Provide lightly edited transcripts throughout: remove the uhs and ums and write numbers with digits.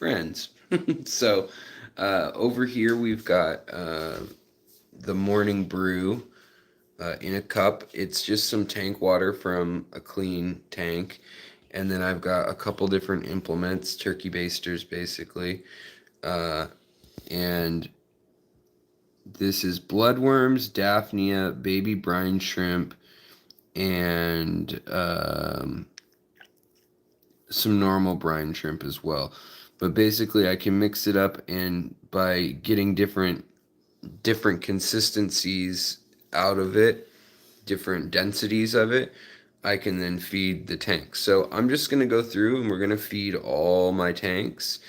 friends. So over here we've got the morning brew in a cup. It's just some tank water from a clean tank. And then I've got a couple different implements, turkey basters basically. Uh, and this is bloodworms, daphnia, baby brine shrimp, and some normal brine shrimp as well. But basically I can mix it up, and by getting different consistencies out of it, different densities of it, I can then feed the tanks. So I'm just going to go through and we're going to feed all my tanks.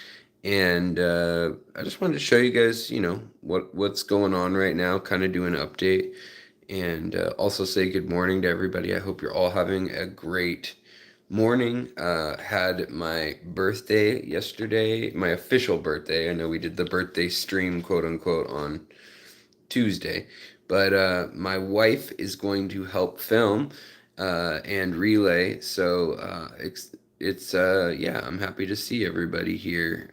And I just wanted to show you guys, what's going on right now, kind of do an update, and also say good morning to everybody. I hope you're all having a great morning. Had my birthday yesterday, my official birthday. I know we did the birthday stream, quote unquote, on Tuesday, but my wife is going to help film and relay. So yeah, I'm happy to see everybody here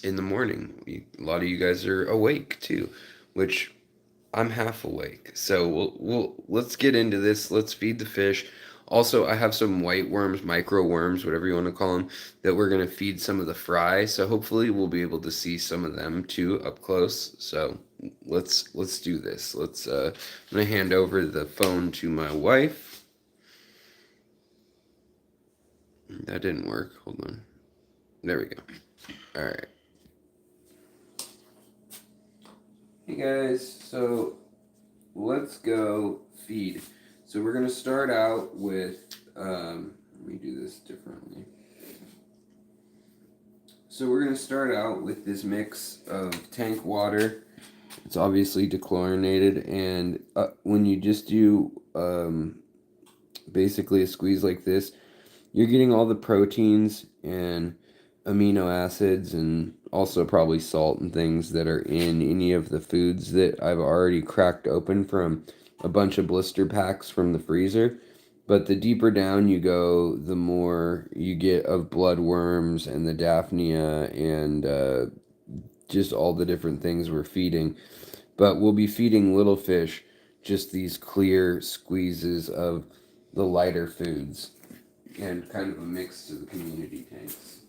in the morning. A lot of you guys are awake too, which I'm half awake. So let's get into this. Let's feed the fish. Also, I have some white worms, micro worms, whatever you want to call them, that we're going to feed some of the fry. So hopefully we'll be able to see some of them too up close. So let's do this. I'm going to hand over the phone to my wife. That didn't work. Hold on. There we go. All right. Hey guys, so let's go feed. So we're going to start out with, let me do this differently. So we're going to start out with this mix of tank water. It's obviously dechlorinated, and when you just do basically a squeeze like this, you're getting all the proteins and amino acids, and also probably salt and things that are in any of the foods that I've already cracked open from a bunch of blister packs from the freezer. But the deeper down you go, the more you get of bloodworms and the daphnia and just all the different things we're feeding. But we'll be feeding little fish just these clear squeezes of the lighter foods, and kind of a mix to the community tanks.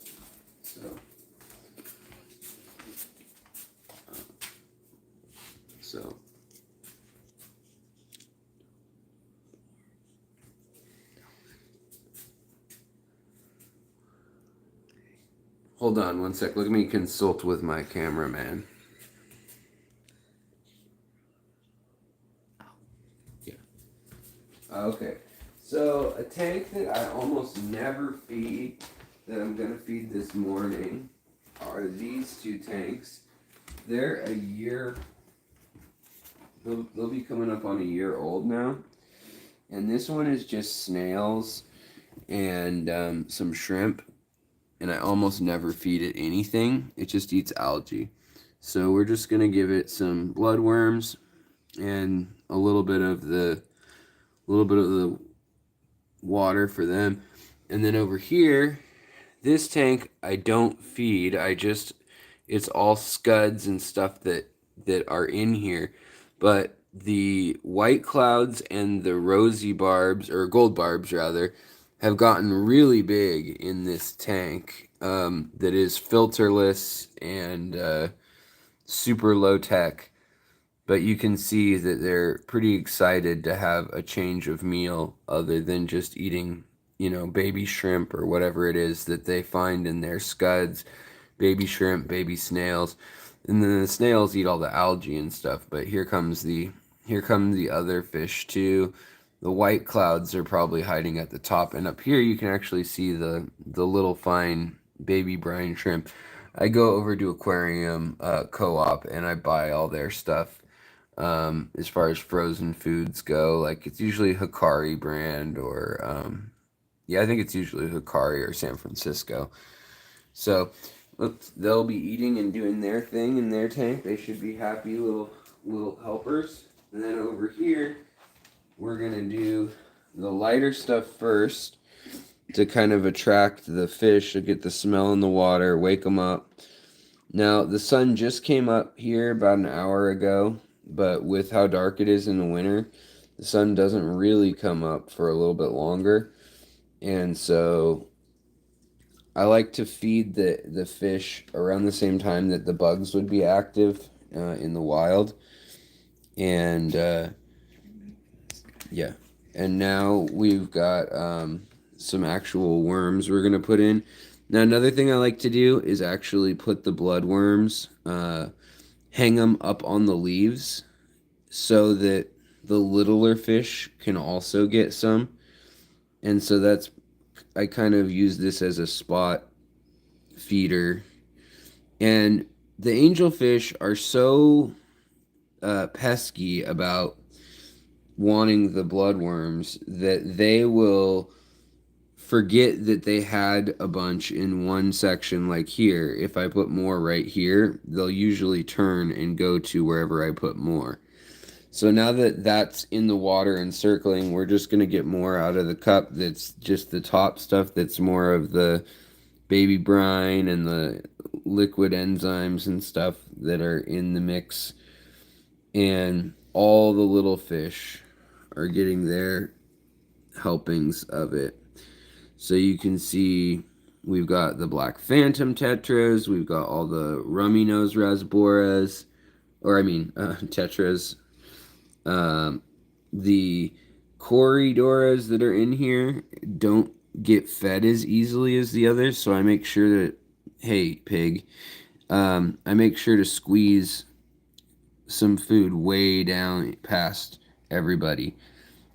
So hold on one sec. Let me consult with my cameraman. Yeah. Okay. So a tank that I almost never feed, that I'm going to feed this morning, are these two tanks. They're a year, they'll be coming up on a year old now. And this one is just snails and some shrimp. And I almost never feed it anything. It just eats algae. So we're just going to give it some bloodworms and a little bit of the water for them. And then over here, this tank I don't feed. It's all scuds and stuff that are in here. But the white clouds and the rosy barbs, or gold barbs rather, have gotten really big in this tank that is filterless and super low tech. But you can see that they're pretty excited to have a change of meal other than just eating, baby shrimp or whatever it is that they find in their scuds. Baby shrimp, baby snails. And then the snails eat all the algae and stuff. But here come the other fish too. The white clouds are probably hiding at the top. And up here you can actually see the little fine baby brine shrimp. I go over to Aquarium Co-op and I buy all their stuff. As far as frozen foods go, like it's usually Hikari brand or I think it's usually Hikari or San Francisco. So they'll be eating and doing their thing in their tank. They should be happy little helpers. And then over here, we're gonna do the lighter stuff first. to kind of attract the fish, to get the smell in the water, wake them up. Now, the sun just came up here about an hour ago, but with how dark it is in the winter, the sun doesn't really come up for a little bit longer. And so I like to feed the fish around the same time that the bugs would be active in the wild. And yeah. And now we've got some actual worms we're going to put in. Now, another thing I like to do is actually put the bloodworms, hang them up on the leaves so that the littler fish can also get some. And so I kind of use this as a spot feeder. And the angelfish are so pesky about wanting the bloodworms that they will forget that they had a bunch in one section, like here. If I put more right here, they'll usually turn and go to wherever I put more. So now that that's in the water and circling, we're just going to get more out of the cup. That's just the top stuff, that's more of the baby brine and the liquid enzymes and stuff that are in the mix. And all the little fish are getting their helpings of it. So you can see we've got the black phantom tetras, we've got all the rummy nose rasboras, tetras. The corridoras that are in here don't get fed as easily as the others, so I make sure that, hey, pig, I make sure to squeeze some food way down past everybody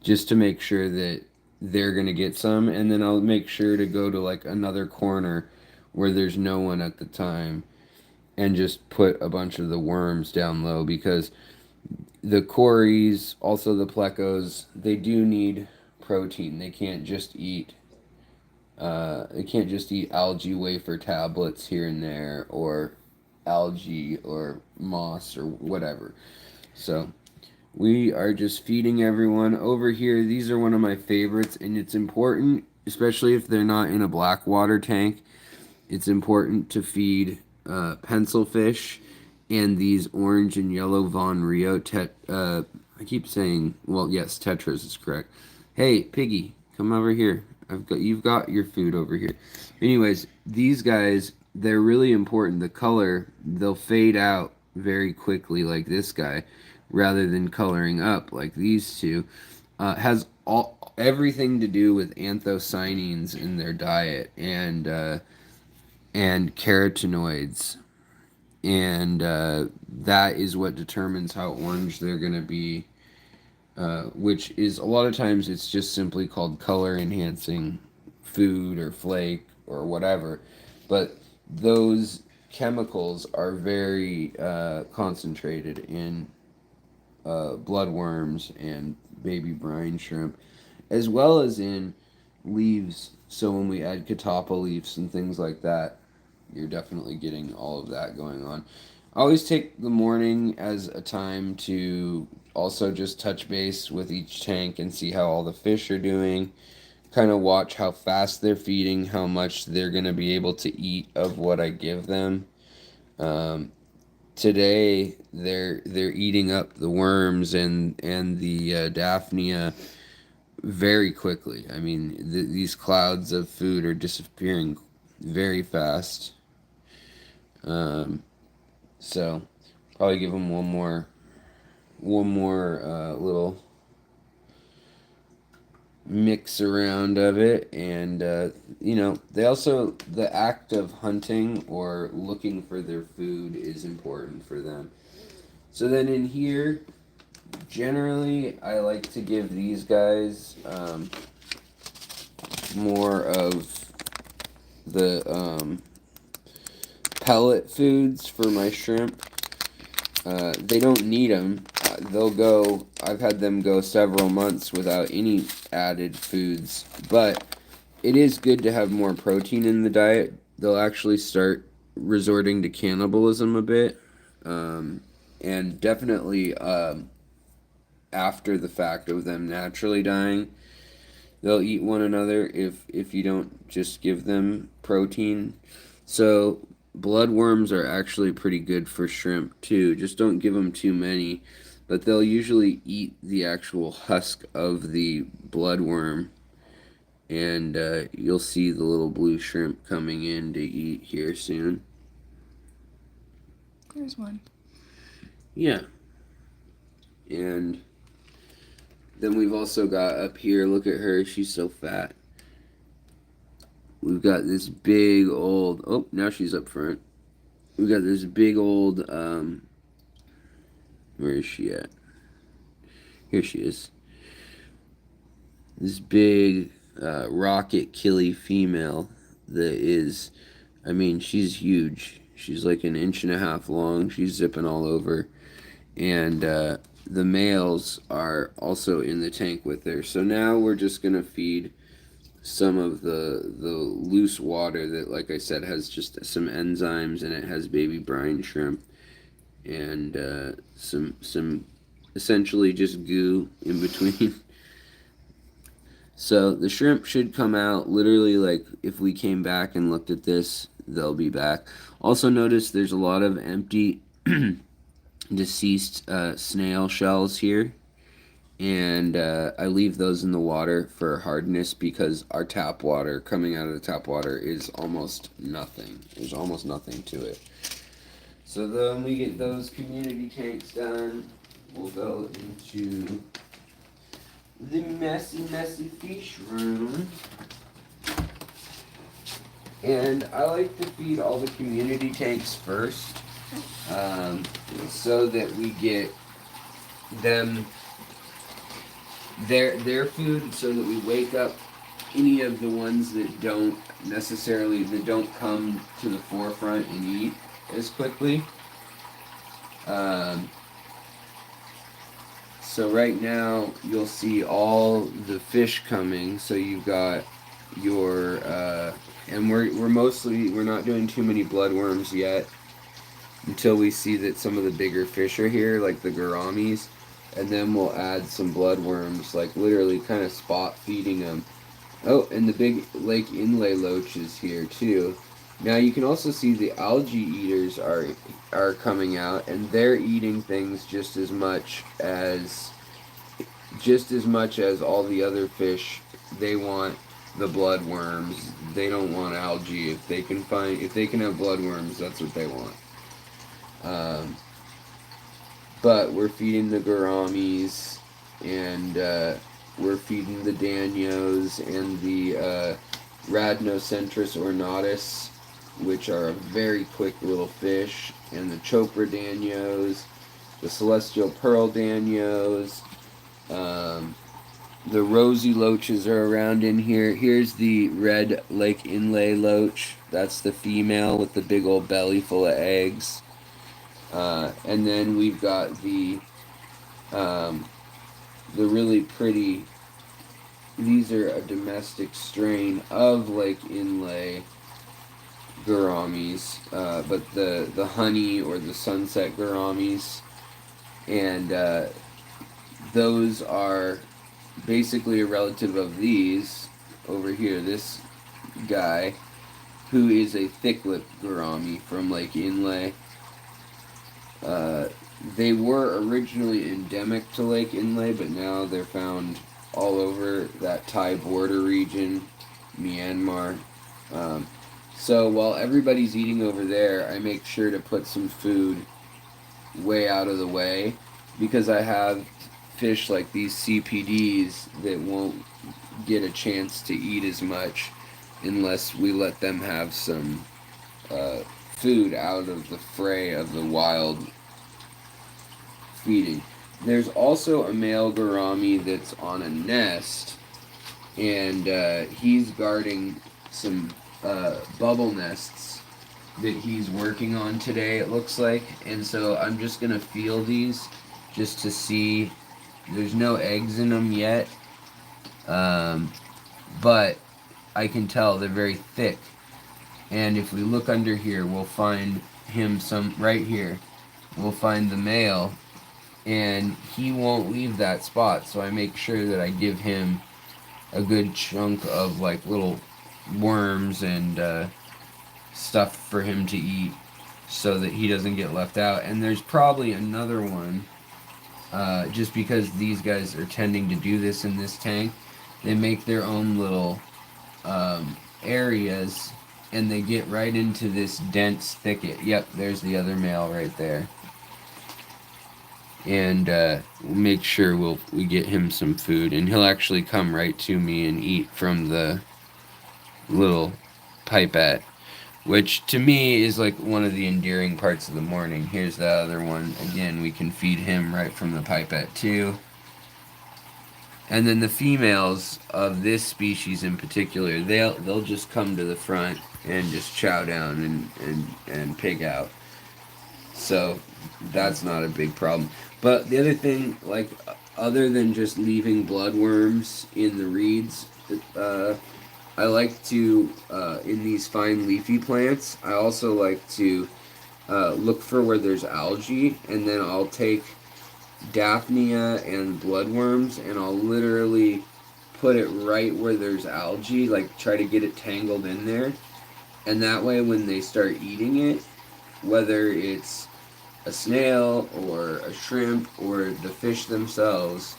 just to make sure that they're going to get some, and then I'll make sure to go to like another corner where there's no one at the time and just put a bunch of the worms down low, because the cories, also the plecos, they do need protein. They can't just eat algae wafer tablets here and there, or algae or moss or whatever. So we are just feeding everyone over here. These are one of my favorites, and it's important, especially if they're not in a black water tank, it's important to feed pencil fish and these orange and yellow Von Rio I keep saying, well, yes, tetras is correct. Hey, piggy, come over here. You've got your food over here. Anyways, these guys, they're really important. The color, they'll fade out very quickly, like this guy, rather than coloring up like these two. Has everything to do with anthocyanins in their diet, and carotenoids, and that is what determines how orange they're going to be, which is a lot of times it's just simply called color enhancing food or flake or whatever, but those chemicals are very concentrated in bloodworms and baby brine shrimp, as well as in leaves. So when we add catappa leaves and things like that, you're definitely getting all of that going on. I always take the morning as a time to also just touch base with each tank and see how all the fish are doing, kind of watch how fast they're feeding, how much they're going to be able to eat of what I give them. Today they're eating up the worms and the Daphnia very quickly. I mean, these clouds of food are disappearing very fast. So probably give them one more little mix around of it, and they also, the act of hunting or looking for their food is important for them. So then in here, generally I like to give these guys more of the pellet foods for my shrimp. They don't need them. I've had them go several months without any added foods, but it is good to have more protein in the diet. They'll actually start resorting to cannibalism a bit, and definitely after the fact of them naturally dying, they'll eat one another if you don't just give them protein. So bloodworms are actually pretty good for shrimp too. Just don't give them too many, but they'll usually eat the actual husk of the bloodworm, and you'll see the little blue shrimp coming in to eat here soon. There's one. Yeah. And then we've also got up here, look at her, she's so fat. We've got this big old, oh, now she's up front. We've got this big old, where is she at? Here she is. This big rocket killie female that is, I mean, she's huge. She's like an inch and a half long. She's zipping all over. And the males are also in the tank with her. So now we're just going to feed some of the loose water that, like I said, has just some enzymes, and it has baby brine shrimp and some essentially just goo in between. So the shrimp should come out literally, like if we came back and looked at this, they'll be back. Also notice there's a lot of empty deceased snail shells here, and I leave those in the water for hardness because our tap water, coming out of the tap water, is almost nothing. There's almost nothing to it. So then we get those community tanks done, we'll go into the messy fish room. And I like to feed all the community tanks first, so that we get them their food, so that we wake up any of the ones that don't come to the forefront and eat as quickly. So right now you'll see all the fish coming. So you've got your and we're not doing too many bloodworms yet until we see that some of the bigger fish are here, like the gouramis, and then we'll add some bloodworms, like literally kind of spot feeding them. Oh, and the big lake inlay loach is here too. Now you can also see the algae eaters are coming out, and they're eating things just as much as all the other fish. They want the bloodworms. They don't want algae. If they can have bloodworms, that's what they want. But we're feeding the gouramis, and we're feeding the danios and the Rhamnocentris ornatus, which are a very quick little fish, and the chopra danios, the celestial pearl danios. The rosy loaches are around in here. Here's the red lake inlay loach. That's the female with the big old belly full of eggs. And then we've got the really pretty. These are a domestic strain of lake inlay gouramis, but the honey or the sunset gouramis, and those are basically a relative of these over here. This guy, who is a thick-lipped gourami from Lake Inlay. They were originally endemic to Lake Inlay, but now they're found all over that Thai border region, Myanmar. So while everybody's eating over there, I make sure to put some food way out of the way, because I have fish like these CPDs that won't get a chance to eat as much unless we let them have some food out of the fray of the wild feeding. There's also a male gourami that's on a nest, and he's guarding some bubble nests that he's working on today, it looks like. And so I'm just going to feel these just to see. There's no eggs in them yet, but I can tell they're very thick. And if we look under here, we'll find him right here. We'll find the male, and he won't leave that spot, so I make sure that I give him a good chunk of like little worms and stuff for him to eat so that he doesn't get left out. And there's probably another one, just because these guys are tending to do this in this tank. They make their own little areas, and they get right into this dense thicket. Yep, there's the other male right there. And we'll make sure we get him some food, and he'll actually come right to me and eat from the little pipette, which to me is like one of the endearing parts of the morning. Here's the other one. Again, we can feed him right from the pipette too. And then the females of this species in particular, they'll just come to the front and just chow down and pig out. So that's not a big problem. But the other thing, like, other than just leaving bloodworms in the reeds, I like to, in these fine leafy plants, I also like to look for where there's algae, and then I'll take Daphnia and bloodworms, and I'll literally put it right where there's algae, like try to get it tangled in there. And that way when they start eating it, whether it's a snail or a shrimp or the fish themselves,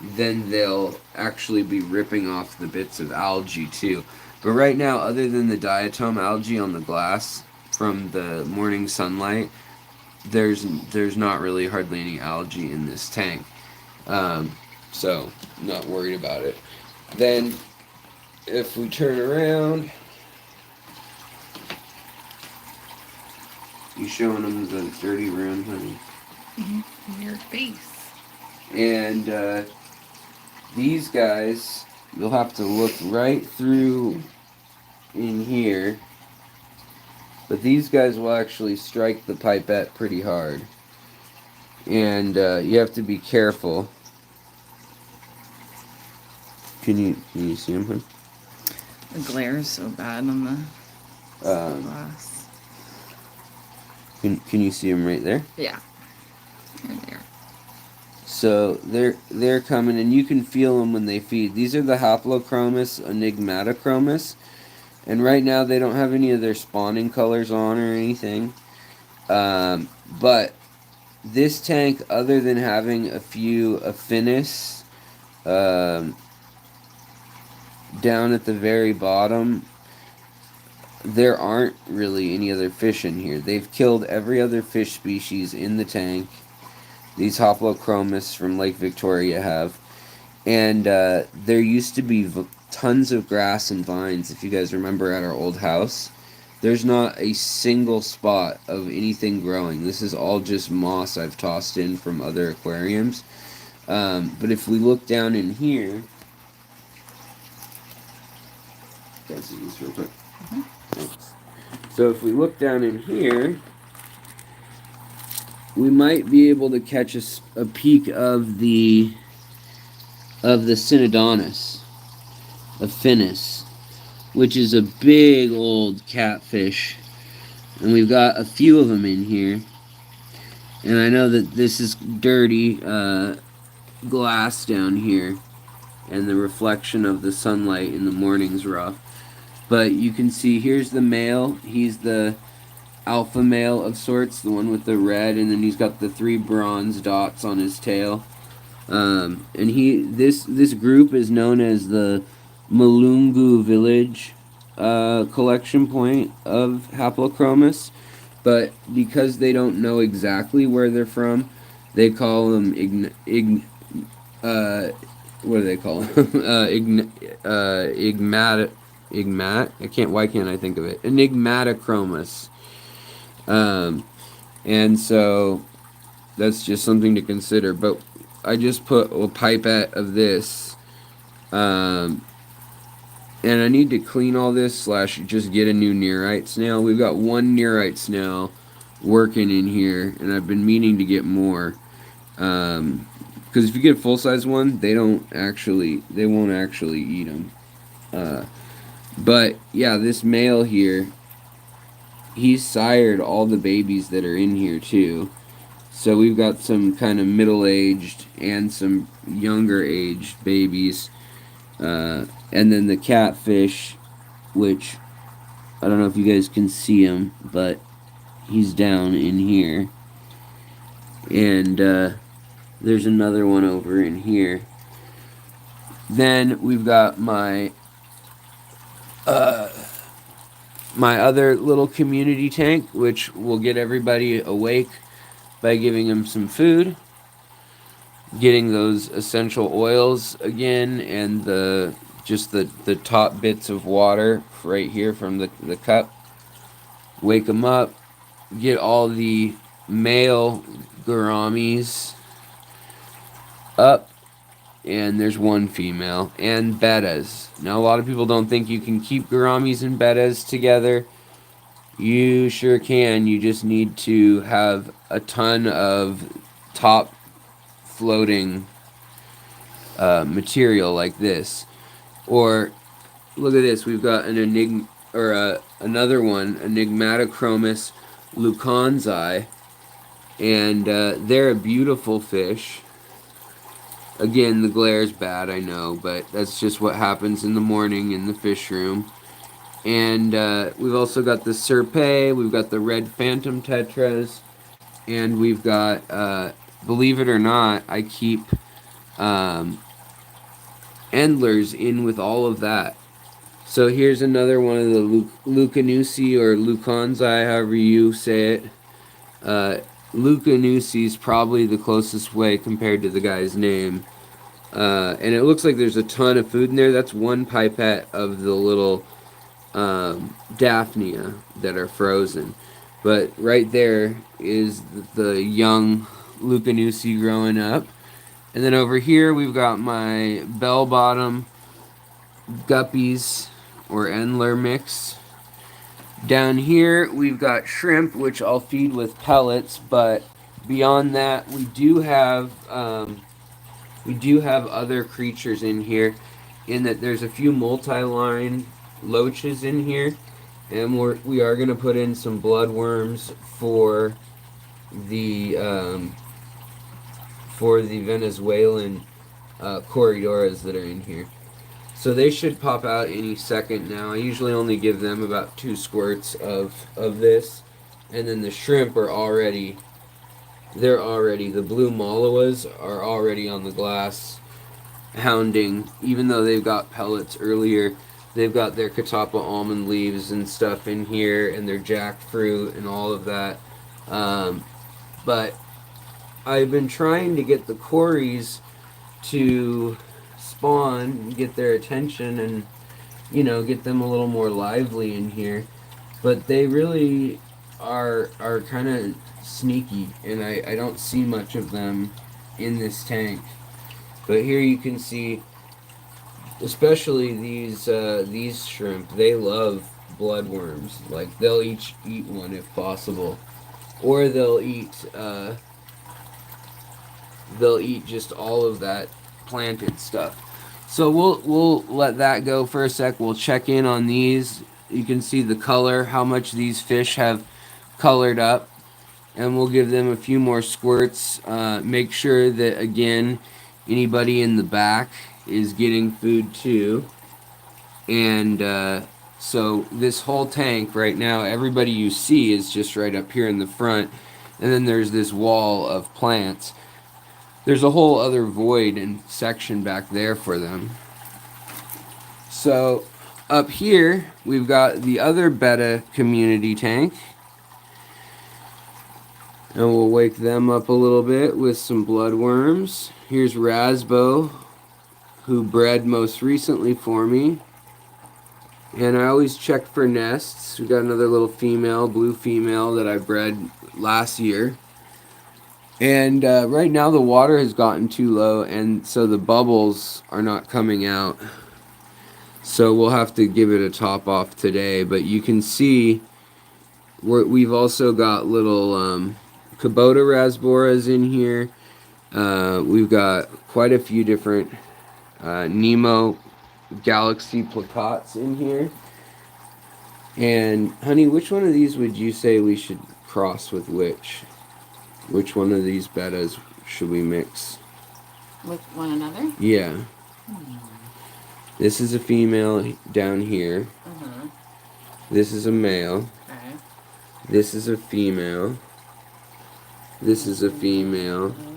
then they'll actually be ripping off the bits of algae too. But right now, other than the diatom algae on the glass from the morning sunlight, there's not really hardly any algae in this tank. So not worried about it. Then if we turn around, you showing them the dirty room, honey? In your face. And these guys, you'll have to look right through in here. But these guys will actually strike the pipette pretty hard. And you have to be careful. Can you see them, hun? The glare is so bad on the glass. Can you see them right there? Yeah. Here they are. So they're coming, and you can feel them when they feed. These are the Haplochromis enigmatochromis. And right now they don't have any of their spawning colors on or anything. But this tank, other than having a few Affinis down at the very bottom, there aren't really any other fish in here. They've killed every other fish species in the tank. These Haplochromis from Lake Victoria have. And there used to be tons of grass and vines, if you guys remember, at our old house. There's not a single spot of anything growing. This is all just moss I've tossed in from other aquariums. But if we look down in here, guys, see this real quick. So if we look down in here, we might be able to catch a peek of the Synodontis, Affinis, which is a big old catfish. And we've got a few of them in here. And I know that this is dirty glass down here, and the reflection of the sunlight in the morning's rough. But you can see here's the male. He's the alpha male of sorts, the one with the red, and then he's got the 3 bronze dots on his tail. And this group is known as the Malungu Village collection point of Haplochromis, but because they don't know exactly where they're from, they call them what do they call them? Why can't I think of it? Enigmatochromis. And so that's just something to consider. But I just put a pipette of this, and I need to clean all this / just get a new nearite snail. We've got 1 nearite snail working in here, and I've been meaning to get more. Because if you get a full-size one, they won't actually eat them. But yeah, this male here, he's sired all the babies that are in here too. So we've got some kind of middle-aged and some younger-aged babies. And then the catfish, which I don't know if you guys can see him, but he's down in here. And there's another one over in here. Then we've got my my other little community tank, which will get everybody awake by giving them some food, getting those essential oils again, and just the top bits of water right here from the cup. Wake them up, get all the male gouramis up, and there's one female, and bettas. Now, a lot of people don't think you can keep gouramis and bettas together. You sure can. You just need to have a ton of top floating material like this. Or look at this. We've got an another one, Enigmatochromis leuconzi, and they're a beautiful fish. Again, the glare's bad, I know, but that's just what happens in the morning in the fish room. And we've also got the Serpé, we've got the red phantom tetras, and we've got, believe it or not, I keep endlers in with all of that. So here's another one of the Leucanusi or Leuconzi, however you say it. Leucanusi is probably the closest way compared to the guy's name. And it looks like there's a ton of food in there. That's one pipette of the little Daphnia that are frozen. But right there is the young Leucanusi growing up. And then over here we've got my bell-bottom guppies or Endler mix. Down here we've got shrimp, which I'll feed with pellets, but beyond that we do have other creatures in here, in that there's a few multi-line loaches in here, and we are going to put in some bloodworms for the Venezuelan corridoras that are in here. So they should pop out any second now. I usually only give them about 2 squirts of this. And then the shrimp are already, the blue malawas are already on the glass hounding. Even though they've got pellets earlier, they've got their catappa almond leaves and stuff in here, and their jackfruit and all of that. But I've been trying to get the corries to spawn, get their attention, and get them a little more lively in here. But they really are kind of sneaky, and I don't see much of them in this tank. But here you can see, especially these shrimp, they love bloodworms. Like, they'll each eat one if possible, or they'll eat just all of that planted stuff. So we'll let that go for a sec. We'll check in on these. You can see the color, how much these fish have colored up, and we'll give them a few more squirts. Make sure that, again, anybody in the back is getting food too. And so this whole tank right now, everybody you see is just right up here in the front, and then there's this wall of plants. There's a whole other void and section back there for them. So up here we've got the other betta community tank, and we'll wake them up a little bit with some bloodworms. Here's Rasbo, who bred most recently for me, and I always check for nests. We got another little female, blue female, that I bred last year. And right now the water has gotten too low, and so the bubbles are not coming out. So we'll have to give it a top off today. But you can see we've also got little Kubota rasboras in here. We've got quite a few different Nemo Galaxy placots in here. And honey, which one of these would you say we should cross with which? Which one of these bettas should we mix? With one another? Yeah. This is a female down here. Uh-huh. This is a male. Okay. This is a female. This is a female. Oh.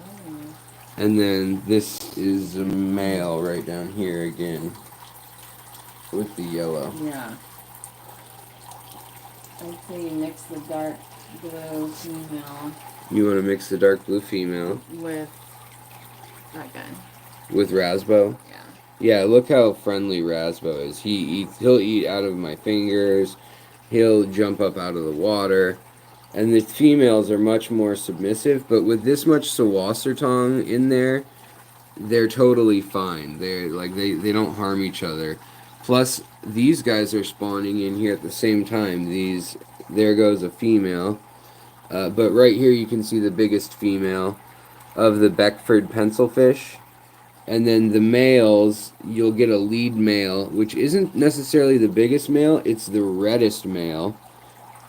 And then this is a male right down here again. With the yellow. Yeah. I'd say you mix the dark blue female You want to mix the dark blue female with that guy. with Rasbo? Yeah. Yeah, look how friendly Rasbo is. He'll eat out of my fingers. He'll jump up out of the water. And the females are much more submissive, but with this much Sawassertong in there, they're totally fine. They're like they don't harm each other. Plus, these guys are spawning in here at the same time. There goes a female. But right here you can see the biggest female of the Beckford pencilfish. And then the males, you'll get a lead male, which isn't necessarily the biggest male, it's the reddest male.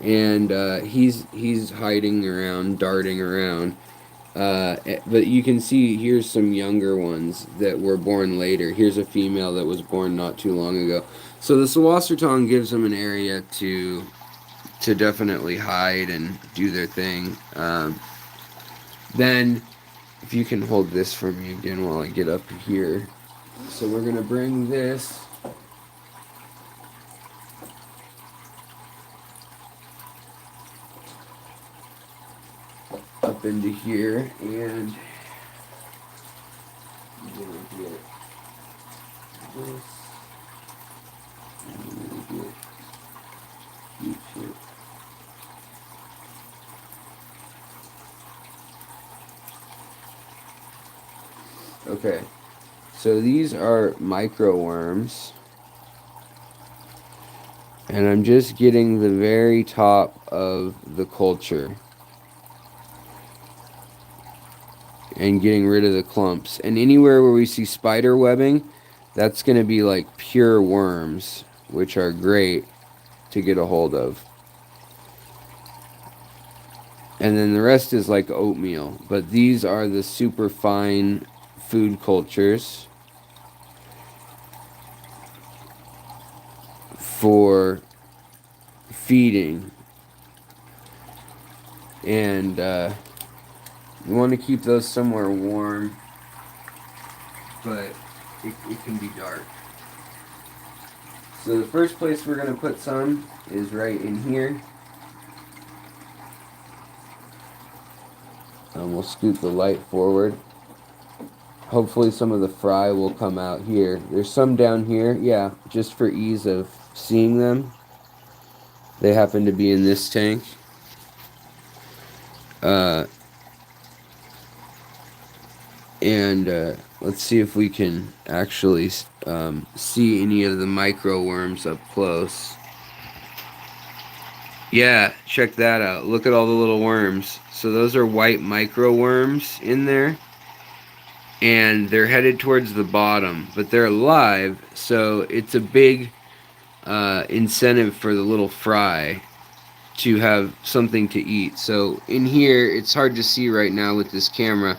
And he's hiding around, darting around. But you can see here's some younger ones that were born later. Here's a female that was born not too long ago. So the Sawassertong gives them an area to definitely hide and do their thing. Then, if you can hold this for me again while I get up here. So we're going to bring this up into here, and I'm going to get this. I'm going to get you two. Okay, so these are micro worms, and I'm just getting the very top of the culture and getting rid of the clumps. And anywhere where we see spider webbing, that's going to be like pure worms, which are great to get a hold of. And then the rest is like oatmeal, but these are the super fine food cultures for feeding. And you want to keep those somewhere warm, but it can be dark. So the first place we're going to put some is right in here. And we'll scoot the light forward. Hopefully some of the fry will come out here. There's some down here, yeah, just for ease of seeing them. They happen to be in this tank. Let's see if we can actually see any of the micro worms up close. Yeah, check that out. Look at all the little worms. So those are white micro worms in there. And they're headed towards the bottom, but they're alive, so it's a big incentive for the little fry to have something to eat. So in here, it's hard to see right now with this camera,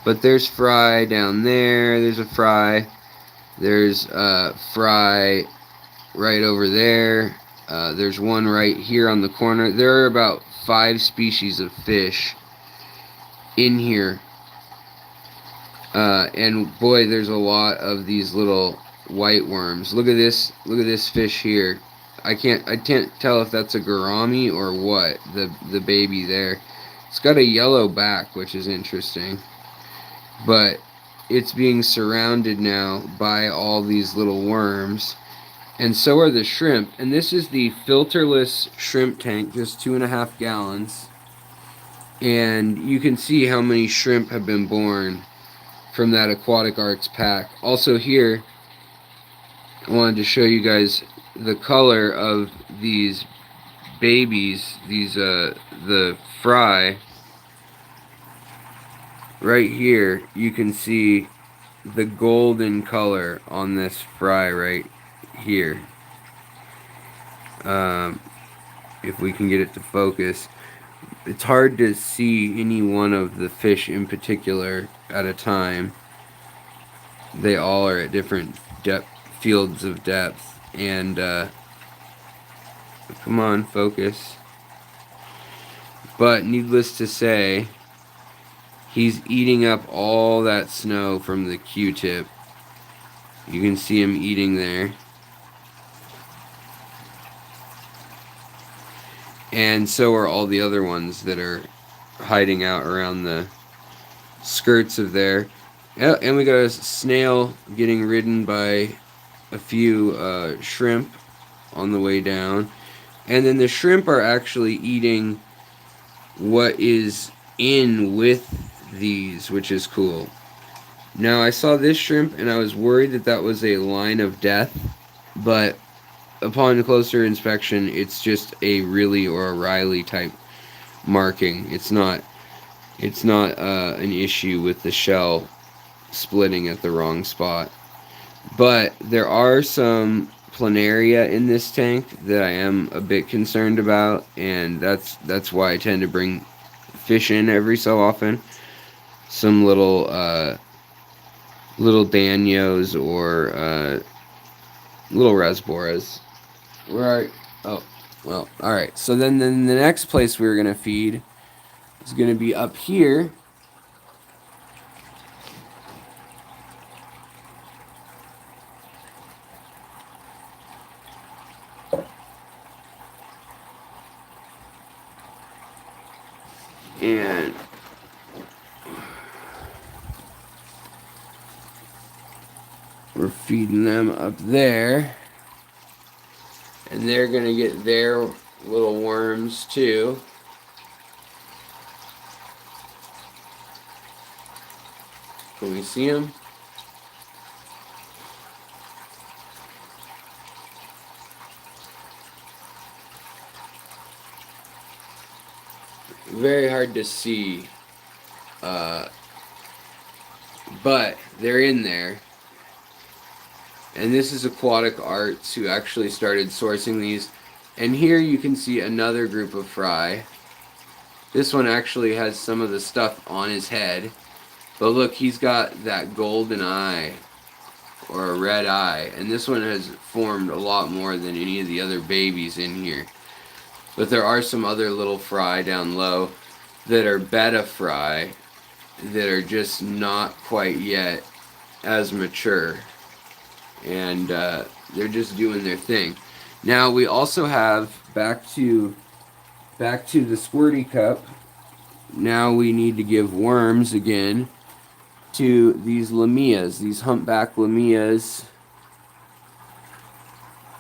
but there's fry down there. There's a fry. There's a fry right over there. There's one right here on the corner. There are about 5 species of fish in here. And boy, there's a lot of these little white worms. Look at this fish here. I can't tell if that's a gourami or what, the baby there. It's got a yellow back, which is interesting. But it's being surrounded now by all these little worms. And so are the shrimp. And this is the filterless shrimp tank, just 2.5 gallons. And you can see how many shrimp have been born from that Aquatic Arts pack. Also here, I wanted to show you guys the color of these babies, the fry. Right here, you can see the golden color on this fry right here. If we can get it to focus. It's hard to see any one of the fish in particular at a time. They all are at different depth fields of depth. And come on, focus. But needless to say, he's eating up all that snow from the Q-tip. You can see him eating there. And so are all the other ones that are hiding out around the skirts of there. Yeah, and we got a snail getting ridden by a few shrimp on the way down. And then the shrimp are actually eating what is in with these, which is cool. Now, I saw this shrimp and I was worried that that was a line of death, but upon closer inspection, it's just a Riley or a Riley type marking. It's not an issue with the shell splitting at the wrong spot. But there are some planaria in this tank that I am a bit concerned about, and that's why I tend to bring fish in every so often. Some little danios or little rasboras. Right. Oh, well, all right. So then the next place we were gonna feed is gonna be up here. And we're feeding them up there. And they're going to get their little worms too. Can we see them? Very hard to see. But they're in there. And this is Aquatic Arts who actually started sourcing these. And here you can see another group of fry. This one actually has some of the stuff on his head. But look, he's got that golden eye. Or a red eye. And this one has formed a lot more than any of the other babies in here. But there are some other little fry down low that are betta fry that are just not quite yet as mature. And they're just doing their thing. Now we also have back to the squirty cup. Now we need to give worms again to these lamias, these humpback lamias.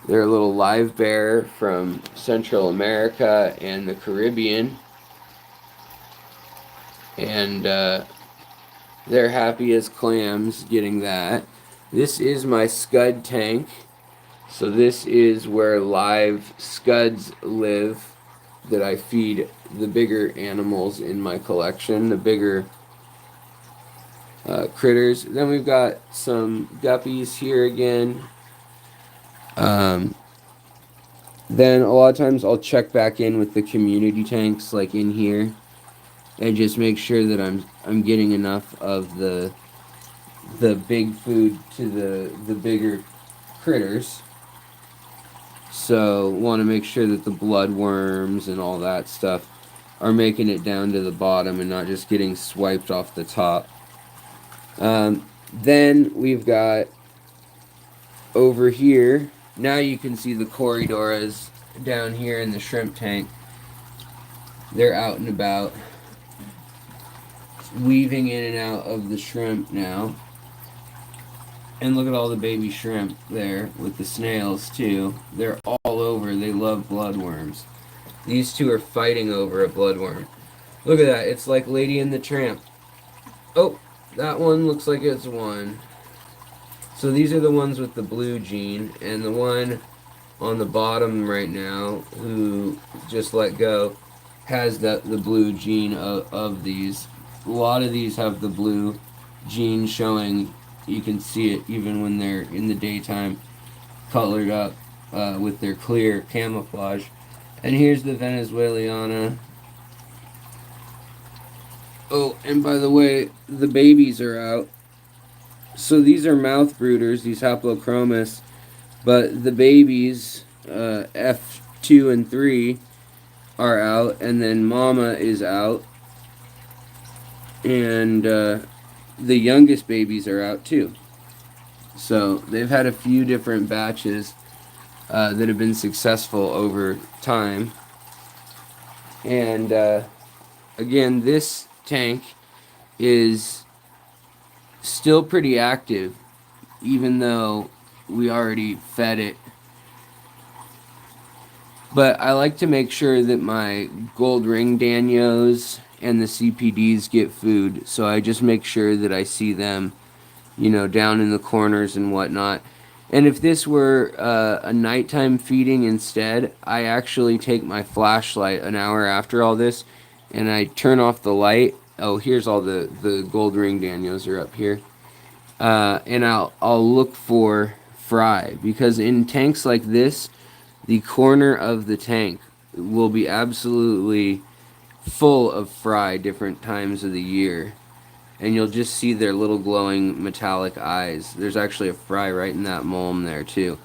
They're a little live bear from Central America and the Caribbean. And they're happy as clams getting that. This is my scud tank. So this is where live scuds live that I feed the bigger animals in my collection, the bigger critters. Then we've got some guppies here again. Then a lot of times I'll check back in with the community tanks like in here and just make sure that I'm getting enough of the big food to the bigger critters. So want to make sure that the bloodworms and all that stuff are making it down to the bottom and not just getting swiped off the top. Then we've got over here, now you can see the Corydoras down here in the shrimp tank. They're out and about, weaving in and out of the shrimp now. And look at all the baby shrimp there with the snails too. They're all over. They love bloodworms. These two are fighting over a bloodworm. Look at that. It's like Lady and the Tramp. Oh, that one looks like it's one. So these are the ones with the blue gene, and the one on the bottom right now who just let go has the blue gene of these. A lot of these have the blue gene showing. You can see it even when they're in the daytime colored up with their clear camouflage. And here's the Venezuelana. Oh, and by the way, the babies are out. So these are mouth brooders, these Haplochromis. But the babies, F2 and 3, are out, and then Mama is out, and the youngest babies are out too. So they've had a few different batches that have been successful over time. And again, this tank is still pretty active, even though we already fed it. But I like to make sure that my gold ring danios and the CPDs get food, so I just make sure that I see them, you know, down in the corners and whatnot. And if this were a nighttime feeding instead, I actually take my flashlight an hour after all this, and I turn off the light. Oh, here's all the gold ring danios are up here. And I'll look for fry, because in tanks like this, the corner of the tank will be absolutely full of fry different times of the year. And you'll just see their little glowing metallic eyes. There's actually a fry right in that mulm there too.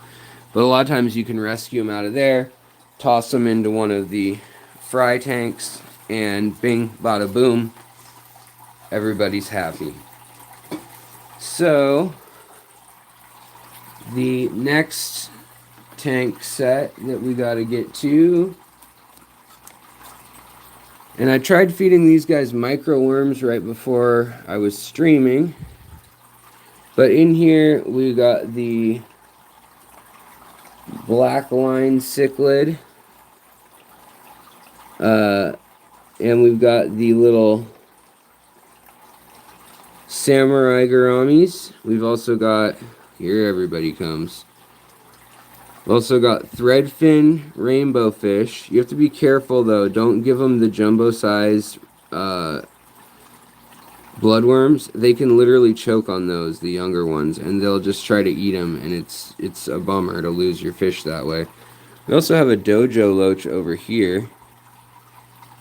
But a lot of times you can rescue them out of there, toss them into one of the fry tanks, and bing, bada boom, everybody's happy. So, the next tank set that we got to get to, and I tried feeding these guys micro worms right before I was streaming, but in here we got the black line cichlid, and we've got the little samurai gouramis. We've also got, here everybody comes, we've also got threadfin rainbow fish. You have to be careful though, don't give them the jumbo size bloodworms. They can literally choke on those, the younger ones, and they'll just try to eat them, and it's a bummer to lose your fish that way. We also have a dojo loach over here,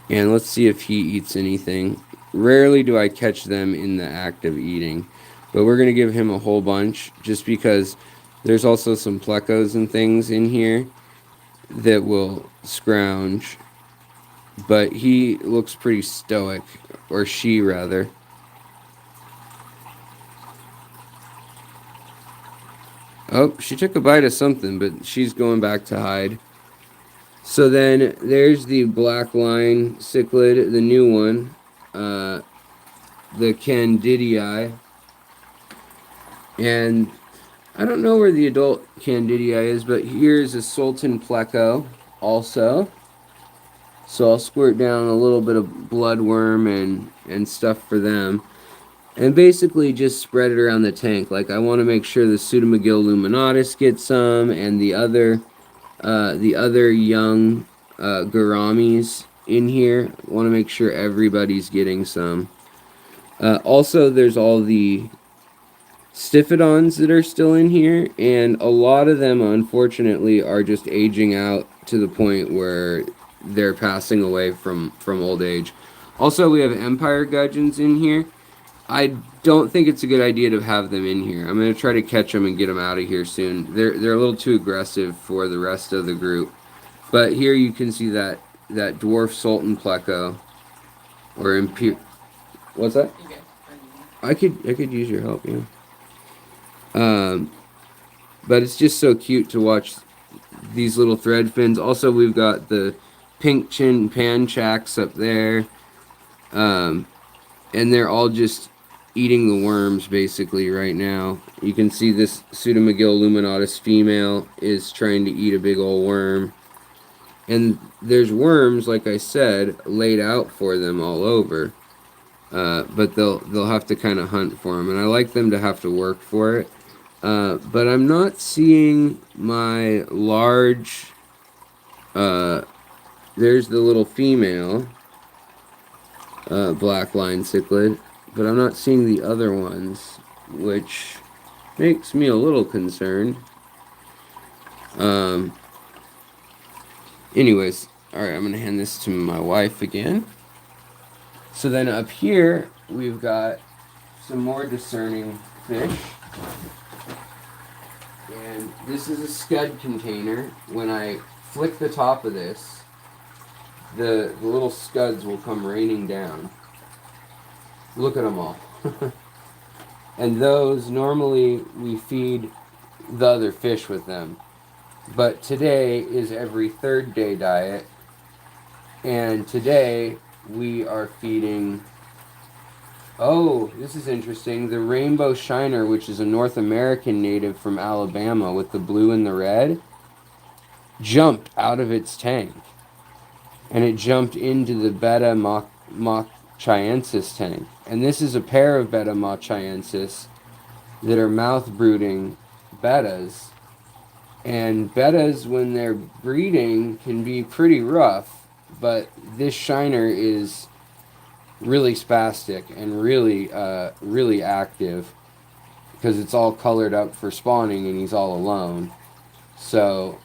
and let's see if he eats anything. Rarely do I catch them in the act of eating, but we're going to give him a whole bunch just because there's also some plecos and things in here that will scrounge, but he looks pretty stoic, or she rather. Oh, she took a bite of something, but she's going back to hide. So then there's the black line cichlid, the new one, the Candidii. And I don't know where the adult Candidii is, but here's a Sultan pleco also. So I'll squirt down a little bit of bloodworm and stuff for them. And basically just spread it around the tank. Like, I want to make sure the Pseudomagil luminatus gets some, and the other young gouramis in here. I want to make sure everybody's getting some. Also, there's all the Stiphodons that are still in here, and a lot of them, unfortunately, are just aging out to the point where they're passing away from old age. Also, we have Empire Gudgeons in here. I don't think it's a good idea to have them in here. I'm going to try to catch them and get them out of here soon. They're a little too aggressive for the rest of the group. But here you can see that dwarf Sultan pleco, or what's that? I could use your help, yeah. But it's just so cute to watch these little thread fins. Also, we've got the pink chin panchaks up there, and they're all just eating the worms basically right now. You can see this Pseudomagil luminatus female is trying to eat a big old worm, and there's worms, like I said, laid out for them all over, but they'll have to kind of hunt for them, and I like them to have to work for it. But I'm not seeing my large, there's the little female black line cichlid, but I'm not seeing the other ones, which makes me a little concerned. Anyways, alright, I'm going to hand this to my wife again. So then up here, we've got some more discerning fish. And this is a scud container. When I flick the top of this, the little scuds will come raining down. Look at them all. And those, normally we feed the other fish with them. But today is every third day diet. And today we are feeding, oh, this is interesting, the rainbow shiner, which is a North American native from Alabama with the blue and the red, jumped out of its tank. And it jumped into the beta mochiensis tank. And this is a pair of beta mochiensis that are mouth brooding bettas. And bettas, when they're breeding, can be pretty rough, but this shiner is really spastic and really active because it's all colored up for spawning and he's all alone. So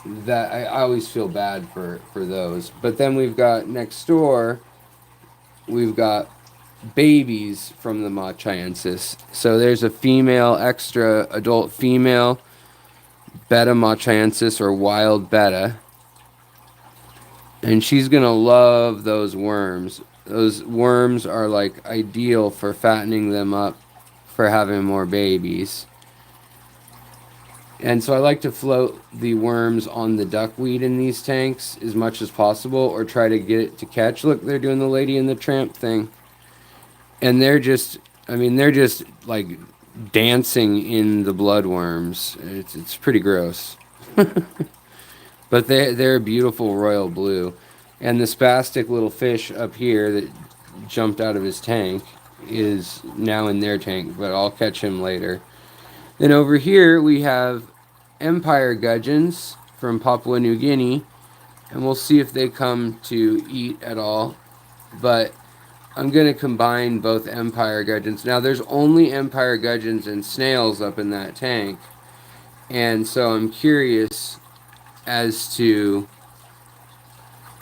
that I always feel bad for those. But then we've got next door, we've got babies from the mochiensis. So there's a female, extra adult female beta mochiensis or wild beta, and she's gonna love those worms. Those worms are like ideal for fattening them up for having more babies. And so I like to float the worms on the duckweed in these tanks as much as possible, or try to get it to catch. Look, they're doing the Lady and the Tramp thing. And they're just, I mean, they're just like dancing in the bloodworms. It's pretty gross. But they're a beautiful royal blue. And the spastic little fish up here that jumped out of his tank is now in their tank, but I'll catch him later. Then over here we have empire gudgeons from Papua New Guinea, and we'll see if they come to eat at all. But I'm going to combine both empire gudgeons. Now there's only empire gudgeons and snails up in that tank, and so I'm curious as to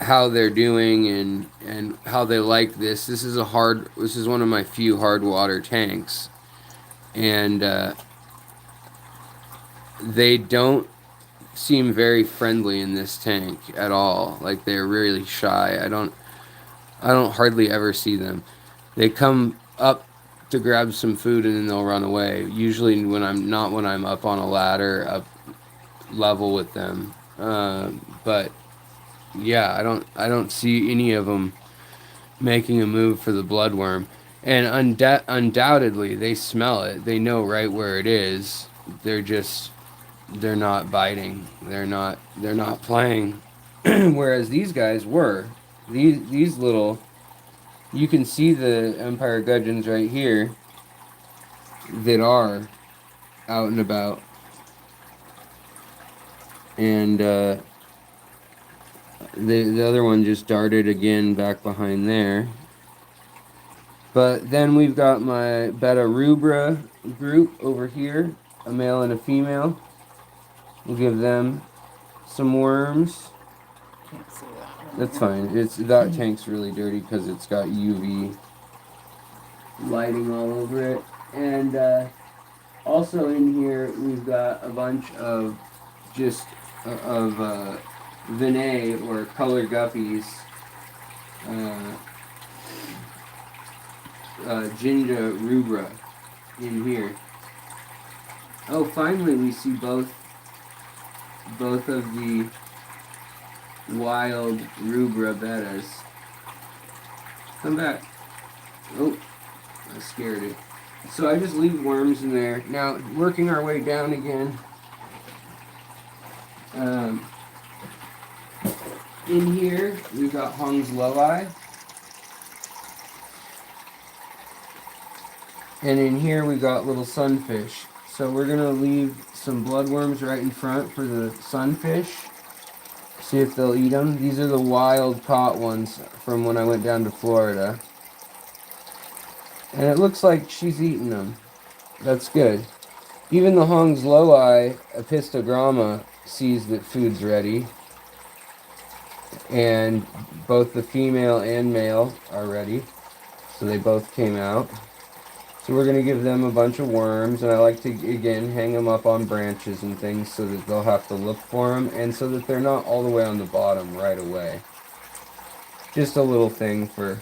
how they're doing and how they like this. This is one of my few hard water tanks, and they don't seem very friendly in this tank at all. Like, they're really shy. I don't hardly ever see them. They come up to grab some food and then they'll run away. Usually when I'm up on a ladder up level with them. But yeah, I don't see any of them making a move for the bloodworm. And undoubtedly they smell it. They know right where it is. They're not biting. They're not playing. Whereas these guys were. These little, you can see the empire gudgeons right here that are out and about. And the other one just darted again back behind there. But then we've got my beta rubra group over here, a male and a female. We'll give them some worms. Can't see that. That's fine. That tank's really dirty because it's got UV lighting all over it. And also in here we've got a bunch of just VENMO or color guppies, Ginja rubra in here. Oh, finally we see both of the wild rubra bettas. Come back. Oh, I scared it. So I just leave worms in there. Now, working our way down again. In here, we've got Hong's Loei. And in here, we've got little sunfish. So we're going to leave some bloodworms right in front for the sunfish. See if they'll eat them. These are the wild caught ones from when I went down to Florida. And it looks like she's eating them. That's good. Even the Hong's Loei apistogramma sees that food's ready. And both the female and male are ready. So they both came out. So we're going to give them a bunch of worms, and I like to, again, hang them up on branches and things so that they'll have to look for them, and so that they're not all the way on the bottom right away. Just a little thing for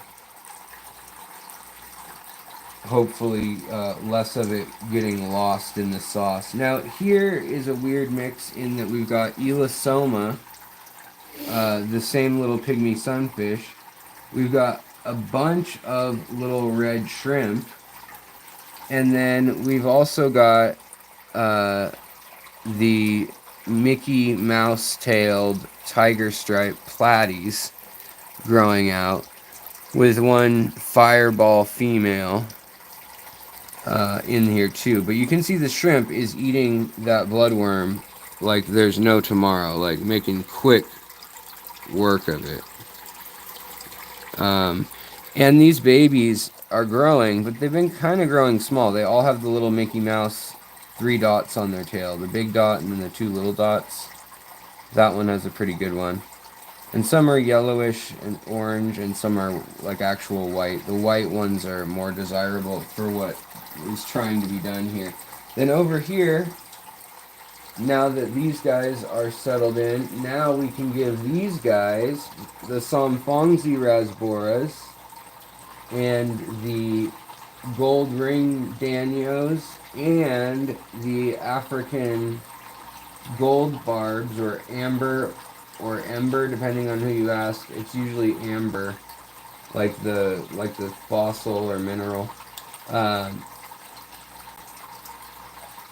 hopefully less of it getting lost in the sauce. Now here is a weird mix in that we've got Elasoma, the same little pygmy sunfish. We've got a bunch of little red shrimp, and then we've also got the Mickey Mouse-tailed tiger stripe platies growing out, with one fireball female in here too. But you can see the shrimp is eating that bloodworm like there's no tomorrow, like making quick work of it. And these babies are growing, but they've been kind of growing small. They all have the little Mickey Mouse 3 dots on their tail. The big dot and then the 2 little dots. That one has a pretty good one. And some are yellowish and orange, and some are like actual white. The white ones are more desirable for what is trying to be done here. Then over here, now that these guys are settled in, now we can give these guys the Somfongzi rasboras and the gold ring danios and the African gold barbs, or amber or ember, depending on who you ask. It's usually amber, like the fossil or mineral.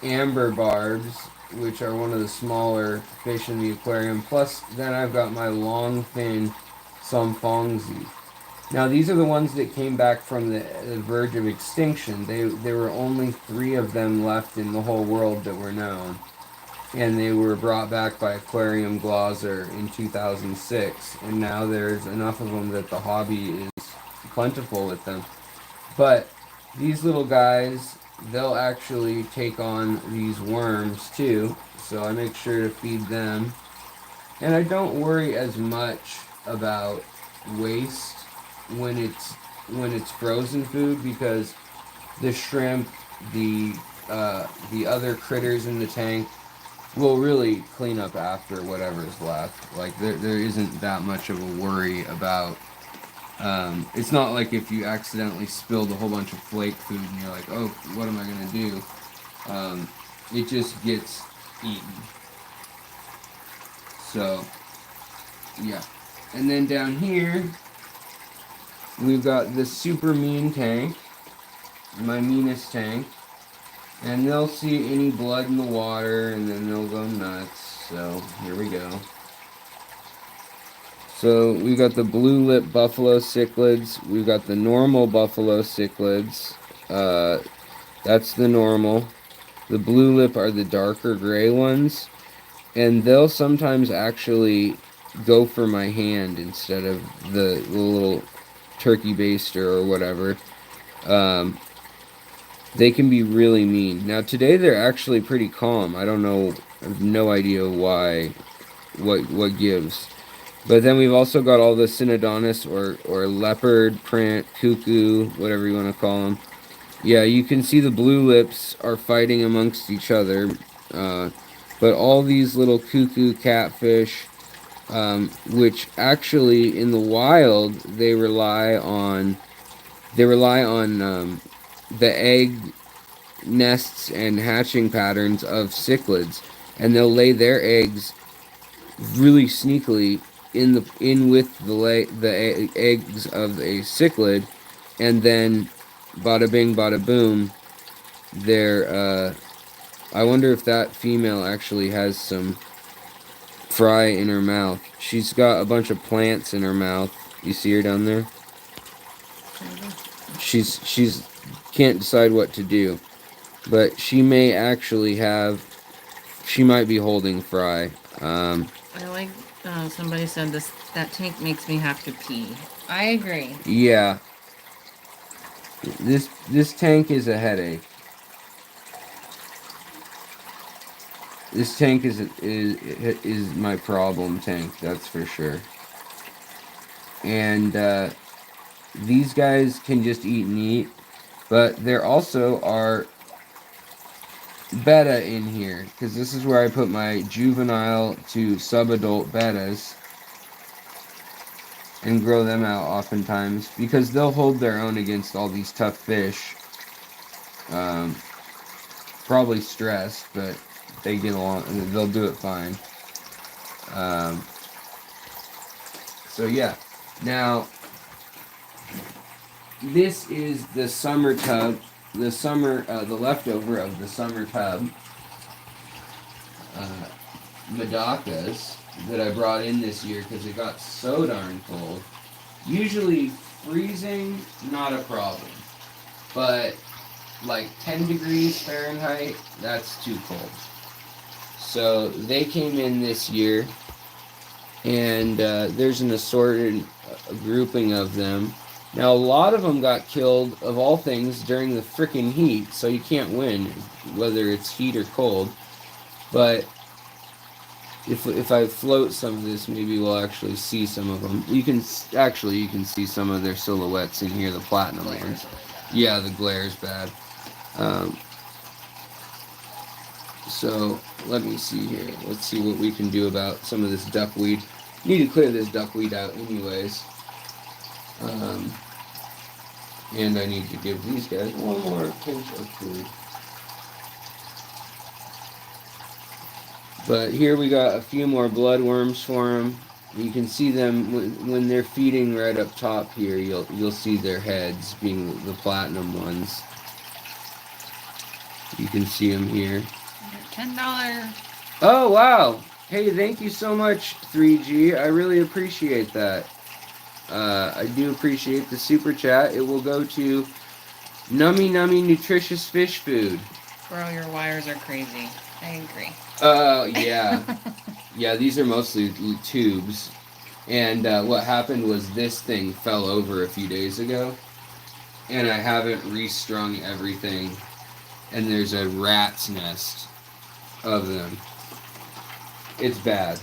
Amber barbs, which are one of the smaller fish in the aquarium. Plus, then I've got my long fin Somfongzi. Now, these are the ones that came back from the verge of extinction. There were only 3 of them left in the whole world that were known. And they were brought back by Aquarium Glauser in 2006. And now there's enough of them that the hobby is plentiful with them. But these little guys, they'll actually take on these worms too. So I make sure to feed them. And I don't worry as much about waste when it's frozen food, because the shrimp, the other critters in the tank will really clean up after whatever's left. Like there isn't that much of a worry about. It's not like if you accidentally spilled a whole bunch of flake food and you're like, oh, what am I gonna do? It just gets eaten. So yeah, and then down here we've got this super mean tank, my meanest tank, and they'll see any blood in the water and then they'll go nuts. So here we go. So we've got the blue lip buffalo cichlids. We've got the normal buffalo cichlids. That's the normal. The blue lip are the darker gray ones. And they'll sometimes actually go for my hand instead of the little turkey baster or whatever. They can be really mean. Now today they're actually pretty calm. I don't know. I have no idea why. What gives. But then we've also got all the Synodontis or leopard print, cuckoo, whatever you want to call them. Yeah, you can see the blue lips are fighting amongst each other. But all these little cuckoo catfish, which actually in the wild they rely on the egg nests and hatching patterns of cichlids, and they'll lay their eggs really sneakily in with the eggs of a cichlid, and then bada bing bada boom, they're I wonder if that female actually has some fry in her mouth. She's got a bunch of plants in her mouth. You see her down there? She's can't decide what to do, but she may actually have. She might be holding fry. I like somebody said that tank makes me have to pee. I agree. Yeah. This tank is a headache. This tank is my problem tank, that's for sure. And these guys can just eat and eat. But there also are betta in here, because this is where I put my juvenile to subadult bettas and grow them out oftentimes, because they'll hold their own against all these tough fish. Probably stressed, but they get along, they'll do it fine. So yeah, now this is the summer tub, the leftover of the summer tub Medacas that I brought in this year because it got so darn cold. Usually freezing, not a problem, but like 10 degrees Fahrenheit, that's too cold. So they came in this year, and there's an assorted grouping of them. Now, a lot of them got killed, of all things, during the frickin' heat, so you can't win, whether it's heat or cold. But if I float some of this, maybe we'll actually see some of them. You can see some of their silhouettes in here, the platinum ones. Yeah, the glare's bad. So let me see here. Let's see what we can do about some of this duckweed. Need to clear this duckweed out anyways. And I need to give these guys one more pinch of food. But here we got a few more bloodworms for them. You can see them when they're feeding right up top here. You'll see their heads being the platinum ones. You can see them here. $10. Oh wow! Hey, thank you so much, 3G. I really appreciate that. I do appreciate the super chat. It will go to Nummy Nutritious Fish Food. Bro, your wires are crazy. I agree. Yeah. Yeah, these are mostly tubes. And what happened was this thing fell over a few days ago. And I haven't restrung everything. And there's a rat's nest of them. It's bad.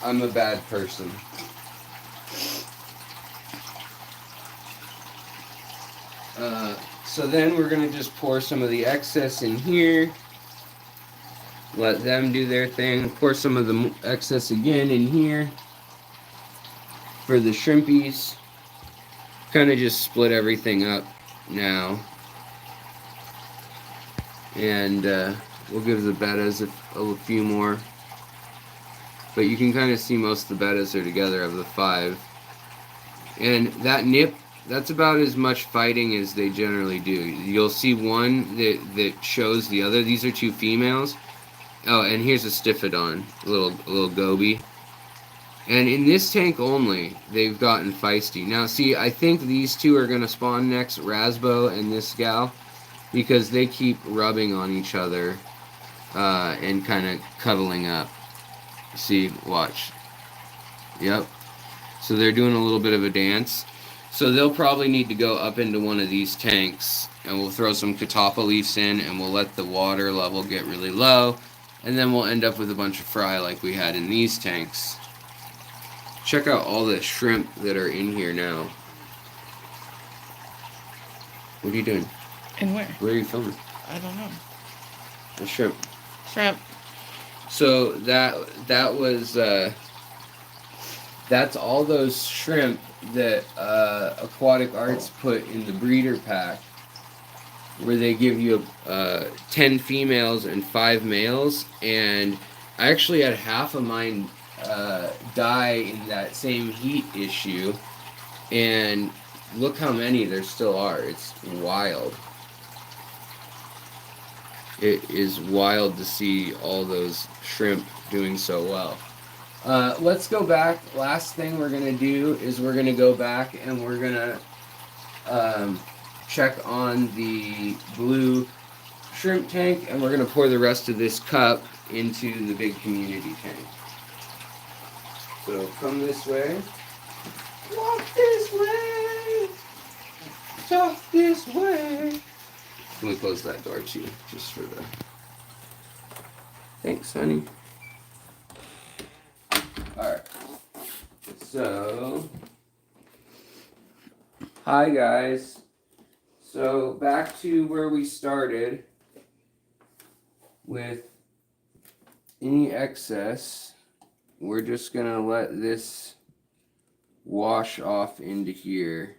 I'm a bad person. So then we're going to just pour some of the excess in here. Let them do their thing. Pour some of the excess again in here. For the shrimpies. Kind of just split everything up now. And we'll give the bettas a few more. But you can kind of see most of the bettas are together of the 5. And that nip, that's about as much fighting as they generally do. You'll see one that shows the other. These are 2 females. Oh, and here's a Stiphodon, a little goby. And in this tank only, they've gotten feisty. Now, see, I think these 2 are going to spawn next, Rasbo and this gal, because they keep rubbing on each other and kind of cuddling up. See, watch. Yep. So they're doing a little bit of a dance. So they'll probably need to go up into one of these tanks, and we'll throw some catappa leaves in, and we'll let the water level get really low, and then we'll end up with a bunch of fry like we had in these tanks. Check out all the shrimp that are in here now. What are you doing? And where? Where are you filming? I don't know. The shrimp. Shrimp. So that was that's all those shrimp that Aquatic Arts put in the breeder pack, where they give you 10 females and 5 males, and I actually had half of mine die in that same heat issue, and look how many there still are. It's wild. It is wild to see all those shrimp doing so well. Let's go back. Last thing we're going to do is we're going to go back and we're going to check on the blue shrimp tank, and we're going to pour the rest of this cup into the big community tank. So come this way. Walk this way. Talk this way. Let me close that door too, just for the... Thanks, honey. Alright. So... Hi, guys. So back to where we started with any excess, we're just going to let this wash off into here.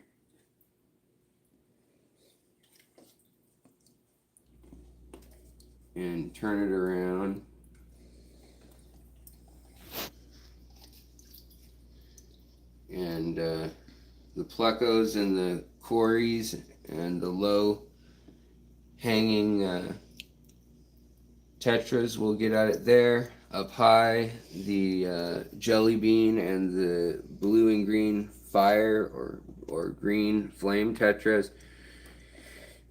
And turn it around. And the plecos and the cories and the low hanging tetras will get at it there. Up high, the jelly bean and the blue and green fire or green flame tetras.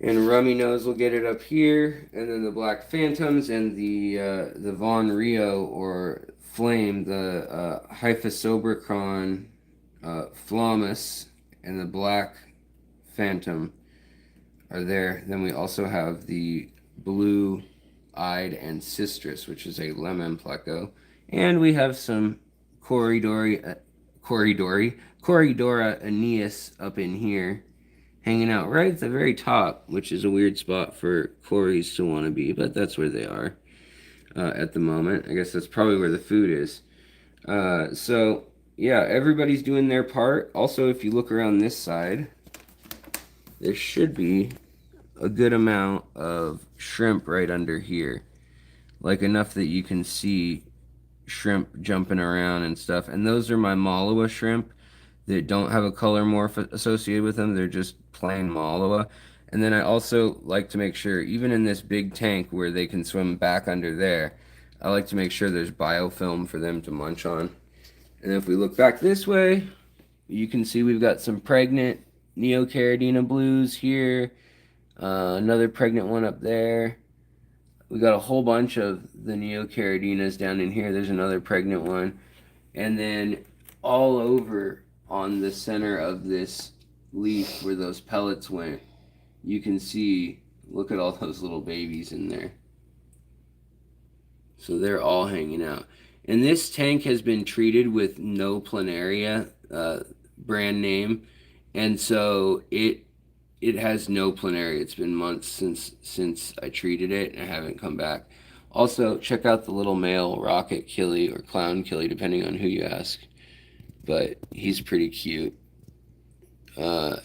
And Rummy Nose will get it up here, and then the Black Phantoms and the Von Rio or Flame, the Hyphosobricron Flamus and the Black Phantom are there. Then we also have the Blue-Eyed and Cistrus, which is a lemon pleco. And we have some Corydora Aeneas up in here, hanging out right at the very top, which is a weird spot for cories to want to be, but that's where they are at the moment. I guess that's probably where the food is. So, yeah, everybody's doing their part. Also, if you look around this side, there should be a good amount of shrimp right under here. Like enough that you can see shrimp jumping around and stuff. And those are my Malua shrimp that don't have a color morph associated with them. They're just plain Malua. And then I also like to make sure, even in this big tank where they can swim back under there, I like to make sure there's biofilm for them to munch on. And if we look back this way, you can see we've got some pregnant Neocaridina blues here. Another pregnant one up there. We got a whole bunch of the Neocaridinas down in here. There's another pregnant one. And then all over on the center of this leaf where those pellets went, you can see, look at all those little babies in there. So they're all hanging out. And this tank has been treated with No Planaria brand name. And so it has no planaria. It's been months since I treated it, and I haven't come back. Also, check out the little male rocket killie or clown killie, depending on who you ask. But he's pretty cute. And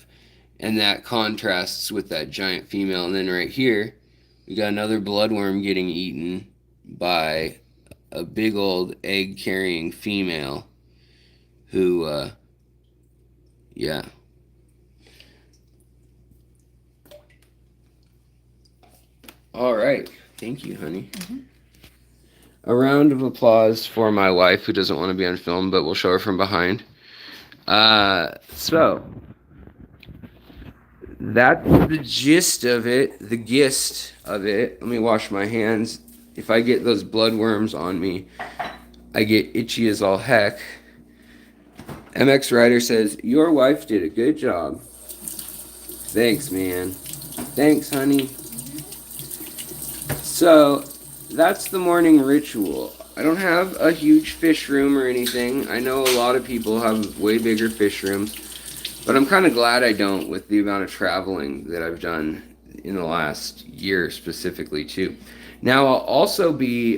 that contrasts with that giant female. And then right here, we got another bloodworm getting eaten by a big old egg-carrying female who, yeah. All right. Thank you, honey. Mm-hmm. A round of applause for my wife, who doesn't want to be on film, but we'll show her from behind. So, that's the gist of it, the gist of it. Let me wash my hands. If I get those bloodworms on me, I get itchy as all heck. MX Rider says, your wife did a good job. Thanks, man. Thanks, honey. So, that's the morning ritual. I don't have a huge fish room or anything. I know a lot of people have way bigger fish rooms, but I'm kind of glad I don't, with the amount of traveling that I've done in the last year specifically too. Now I'll also be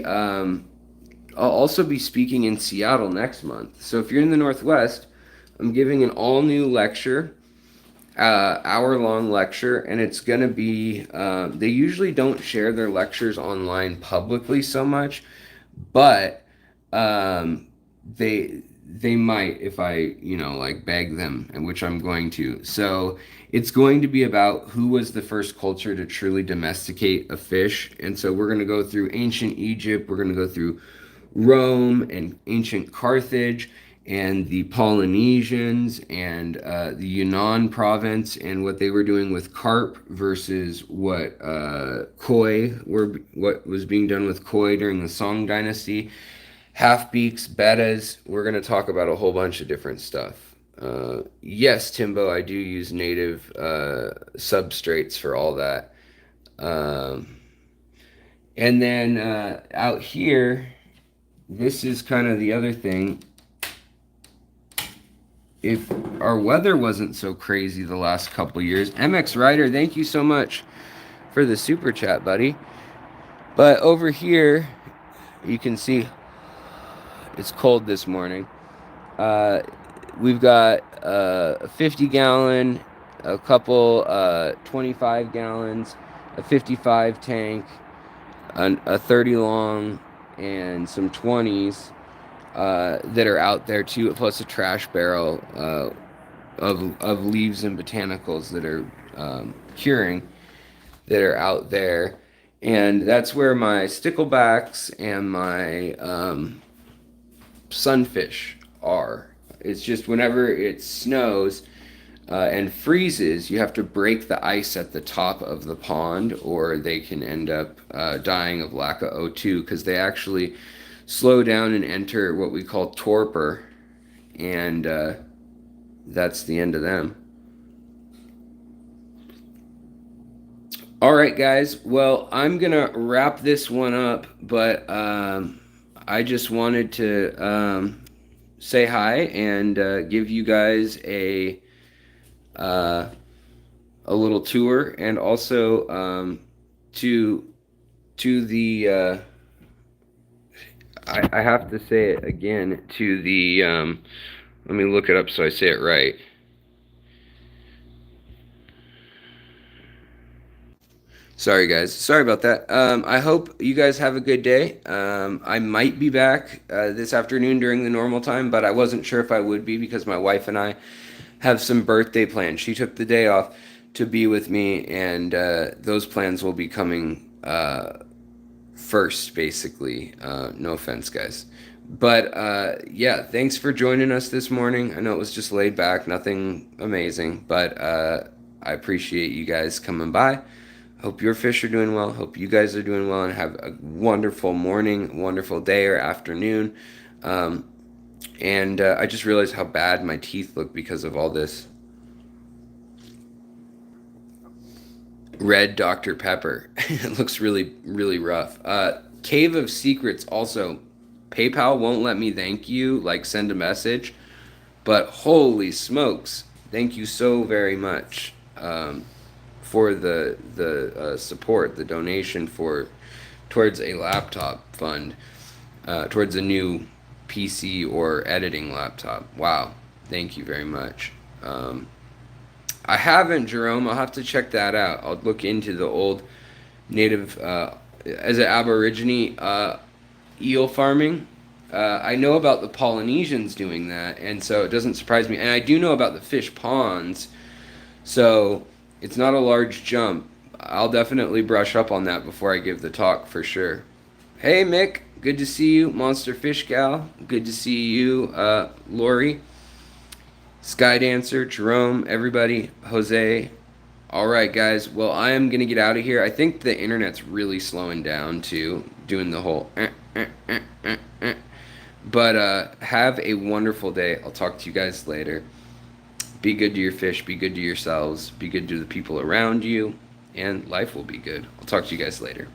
speaking in Seattle next month. So if you're in the Northwest, I'm giving an all new lecture. Hour-long lecture, and it's going to be, they usually don't share their lectures online publicly so much, but they might if I, like beg them, and which I'm going to. So it's going to be about who was the first culture to truly domesticate a fish, and so we're going to go through ancient Egypt, we're going to go through Rome and ancient Carthage, and the Polynesians and the Yunnan province and what they were doing with carp versus what what was being done with koi during the Song dynasty. Half-beaks, bettas. We're going to talk about a whole bunch of different stuff. Yes, Timbo, I do use native substrates for all that. And then out here, this is kind of the other thing, if our weather wasn't so crazy the last couple years. MX Rider, thank you so much for the super chat, buddy. But over here, you can see it's cold this morning. We've got a 50 gallon, a couple 25 gallons, a 55 tank, a 30 long, and some 20s that are out there too, plus a trash barrel of leaves and botanicals that are curing that are out there. And that's where my sticklebacks and my sunfish are. It's just whenever it snows and freezes, you have to break the ice at the top of the pond, or they can end up dying of lack of O2 because they actually slow down and enter what we call torpor, and that's the end of them. All right, guys. Well, I'm gonna wrap this one up, but I just wanted to say hi and give you guys a little tour, and also to the I have to say it again, to the let me look it up so I say it right. Sorry, guys. Sorry about that. I hope you guys have a good day. I might be back this afternoon during the normal time, but I wasn't sure if I would be because my wife and I have some birthday plans. She took the day off to be with me, and those plans will be coming first, basically. No offense, guys. But yeah, thanks for joining us this morning. I know it was just laid back, nothing amazing, but I appreciate you guys coming by. Hope your fish are doing well. Hope you guys are doing well and have a wonderful morning, wonderful day or afternoon. And I just realized how bad my teeth look because of all this red Dr. Pepper. It looks really, really rough. Cave of Secrets also. PayPal won't let me thank you, like send a message. But holy smokes, thank you so very much. For the support, the donation towards a laptop fund, towards a new PC or editing laptop. Wow, thank you very much. I haven't, Jerome. I'll have to check that out. I'll look into the old native, as an Aborigine eel farming. I know about the Polynesians doing that, and so it doesn't surprise me. And I do know about the fish ponds, so it's not a large jump. I'll definitely brush up on that before I give the talk for sure. Hey Mick, good to see you. Monster Fish Gal, good to see you. Lori, Sky Dancer, Jerome, everybody, Jose. All right, guys. Well, I am gonna get out of here. I think the internet's really slowing down too, doing the whole. But have a wonderful day. I'll talk to you guys later. Be good to your fish, be good to yourselves, be good to the people around you, and life will be good. I'll talk to you guys later.